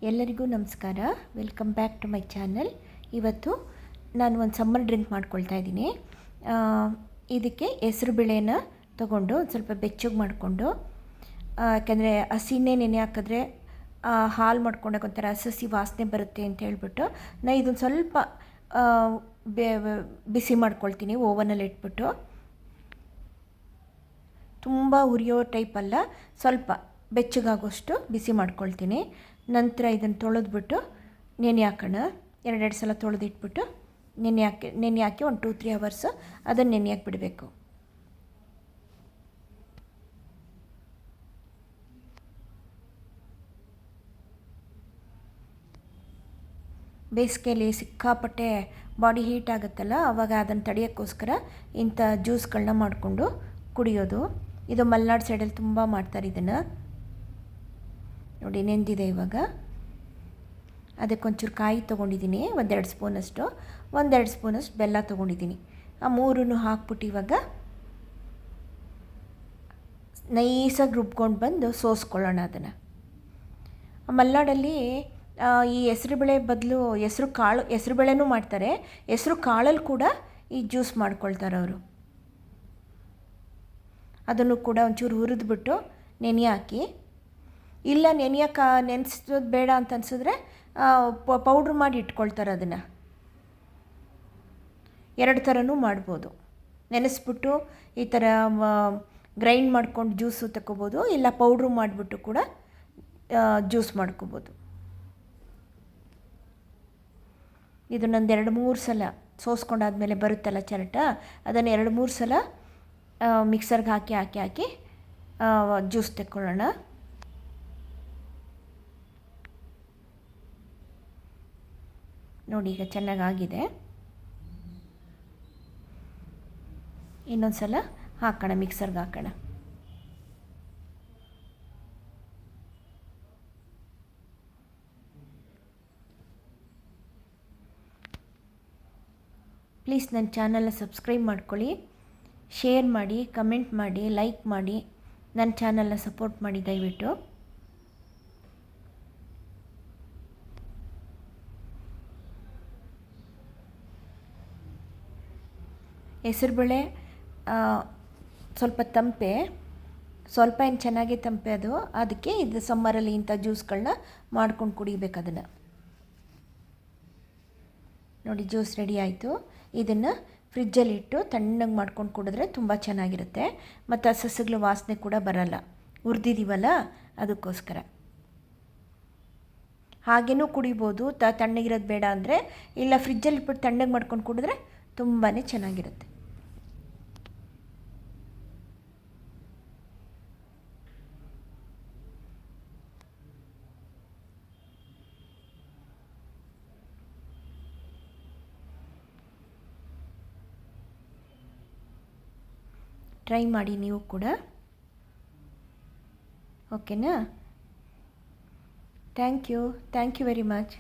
ಎಲ್ಲರಿಗೂ ನಮಸ್ಕಾರ. Welcome back to my channel. ಇವತ್ತು ನಾನು ಒಂದು ಸಮ್ಮರ್ ಡ್ರಿಂಕ್ ಮಾಡ್ಕೊಳ್ತಾ ಇದ್ದೀನಿ. ಇದಕ್ಕೆ ಹೆಸರು ಬೇಳೆನ ತೊಗೊಂಡು ಒಂದು ಸ್ವಲ್ಪ ಬೆಚ್ಚಗೆ ಮಾಡಿಕೊಂಡು, ಯಾಕೆಂದರೆ ಹಸಿನೇ ನೆನೆ ಹಾಕಿದ್ರೆ ಹಾಲು ಮಾಡ್ಕೊಂಡಾಗ ಒಂಥರ ಹಸಿ ವಾಸನೆ ಬರುತ್ತೆ ಅಂತ ಹೇಳ್ಬಿಟ್ಟು ನಾನು ಇದೊಂದು ಸ್ವಲ್ಪ ಬಿಸಿ ಮಾಡ್ಕೊಳ್ತೀನಿ ಓವನಲ್ಲಿ ಇಟ್ಬಿಟ್ಟು. ತುಂಬ ಉರಿಯೋ ಟೈಪ್ ಅಲ್ಲ, ಸ್ವಲ್ಪ ಬೆಚ್ಚಗಾಗೋಷ್ಟು ಬಿಸಿ ಮಾಡ್ಕೊಳ್ತೀನಿ. ನಂತರ ಇದನ್ನು ತೊಳೆದ್ಬಿಟ್ಟು ನೆನೆ ಹಾಕೋಣ. ಎರಡೆರಡು ಸಲ ತೊಳೆದಿಟ್ಬಿಟ್ಟು ನೆನೆ ಹಾಕಿ ಒಂದು 2-3 ಅವರ್ಸ್ ಅದನ್ನು ನೆನೆ ಹಾಕಿಬಿಡಬೇಕು. ಬೇಸಿಗೆಯಲ್ಲಿ ಸಿಕ್ಕಾಪಟ್ಟೆ ಬಾಡಿ ಹೀಟ್ ಆಗುತ್ತಲ್ಲ, ಆವಾಗ ಅದನ್ನು ತಡೆಯೋಕ್ಕೋಸ್ಕರ ಇಂಥ ಜ್ಯೂಸ್ಗಳನ್ನ ಮಾಡಿಕೊಂಡು ಕುಡಿಯೋದು. ಇದು ಮಲೆನಾಡು ಸೈಡಲ್ಲಿ ತುಂಬ ಮಾಡ್ತಾರೆ ಇದನ್ನು. ನೋಡಿ ನೆಂದಿದೆ. ಇವಾಗ ಅದಕ್ಕೊಂಚೂರು ಕಾಯಿ ತೊಗೊಂಡಿದ್ದೀನಿ, 1-2 ಸ್ಪೂನಷ್ಟು, 1-2 ಸ್ಪೂನಷ್ಟು ಬೆಲ್ಲ ತೊಗೊಂಡಿದ್ದೀನಿ. ಆ ಮೂರನ್ನು ಹಾಕ್ಬಿಟ್ಟು ಇವಾಗ ನೈಸಾಗಿ ರುಬ್ಕೊಂಡು ಬಂದು ಸೋಸ್ಕೊಳ್ಳೋಣ ಅದನ್ನು. ಮಲೆನಾಡಲ್ಲಿ ಈ ಹೆಸರುಬೇಳೆ ಬದಲು ಹೆಸರುಬೇಳೆನೂ ಮಾಡ್ತಾರೆ. ಹೆಸರು ಕಾಳಲ್ಲಿ ಕೂಡ ಈ ಜ್ಯೂಸ್ ಮಾಡ್ಕೊಳ್ತಾರೆ ಅವರು. ಅದನ್ನು ಕೂಡ ಒಂಚೂರು ಹುರಿದ್ಬಿಟ್ಟು ನೆನೆ ಹಾಕಿ, ಇಲ್ಲ ನೆನೆಸೋದು ಬೇಡ ಅಂತ ಅನಿಸಿದ್ರೆ ಪೌಡ್ರ್ ಮಾಡಿ ಇಟ್ಕೊಳ್ತಾರೆ. ಅದನ್ನು 2 ಥರನೂ ಮಾಡ್ಬೋದು. ನೆನೆಸ್ಬಿಟ್ಟು ಈ ಥರ ಗ್ರೈಂಡ್ ಮಾಡ್ಕೊಂಡು ಜ್ಯೂಸು ತಗೋಬೋದು, ಇಲ್ಲ ಪೌಡ್ರು ಮಾಡಿಬಿಟ್ಟು ಕೂಡ ಜ್ಯೂಸ್ ಮಾಡ್ಕೋಬೋದು. ಇದನ್ನೊಂದು 2-3 ಸಲ ಸೋಸ್ಕೊಂಡಾದ್ಮೇಲೆ ಬರುತ್ತಲ್ಲ ಚರಟ, ಅದನ್ನು 2-3 ಸಲ ಮಿಕ್ಸರ್ಗೆ ಹಾಕಿ ಜ್ಯೂಸ್ ತೆಕ್ಕೊಳ್ಳೋಣ. ನೋಡಿ ಈಗ ಚೆನ್ನಾಗಾಗಿದೆ. ಇನ್ನೊಂದು ಸಲ ಹಾಕೋಣ, ಮಿಕ್ಸರ್ಗೆ ಹಾಕೋಣ. ಪ್ಲೀಸ್ ನನ್ನ ಚಾನಲ್ನ ಸಬ್ಸ್ಕ್ರೈಬ್ ಮಾಡ್ಕೊಳ್ಳಿ, ಶೇರ್ ಮಾಡಿ, ಕಮೆಂಟ್ ಮಾಡಿ, ಲೈಕ್ ಮಾಡಿ, ನನ್ನ ಚಾನಲ್ನ ಸಪೋರ್ಟ್ ಮಾಡಿ ದಯವಿಟ್ಟು. ಹೆಸರುಬೇಳೆ ಸ್ವಲ್ಪ ತಂಪೆ, ಸ್ವಲ್ಪ ಏನು ಚೆನ್ನಾಗಿ ತಂಪೆ ಅದು. ಅದಕ್ಕೆ ಇದು ಸಮ್ಮರಲ್ಲಿ ಇಂಥ ಜ್ಯೂಸ್ಗಳನ್ನ ಮಾಡ್ಕೊಂಡು ಕುಡಿಬೇಕು. ಅದನ್ನು ನೋಡಿ, ಜ್ಯೂಸ್ ರೆಡಿ ಆಯಿತು. ಇದನ್ನು ಫ್ರಿಜ್ಜಲ್ಲಿಟ್ಟು ತಣ್ಣಗೆ ಮಾಡ್ಕೊಂಡು ಕುಡಿದ್ರೆ ತುಂಬ ಚೆನ್ನಾಗಿರುತ್ತೆ. ಮತ್ತು ಆ ಸಸ್ಯಗಳ ವಾಸನೆ ಕೂಡ ಬರಲ್ಲ, ಹುರಿದಿದ್ದೀವಲ್ಲ ಅದಕ್ಕೋಸ್ಕರ. ಹಾಗೇನೂ ಕುಡಿಬೋದು, ತಣ್ಣಗಿರೋದು ಬೇಡ ಅಂದರೆ. ಇಲ್ಲ ಫ್ರಿಜ್ಜಲ್ಲಿ ಇಟ್ಬಿಟ್ಟು ತಣ್ಣಗೆ ಮಾಡ್ಕೊಂಡು ಕುಡಿದ್ರೆ ತುಂಬಾ ಚೆನ್ನಾಗಿರುತ್ತೆ. ಟ್ರೈ ಮಾಡಿ ನೀವು ಕೂಡ, ಓಕೆನಾ? Thank you very much.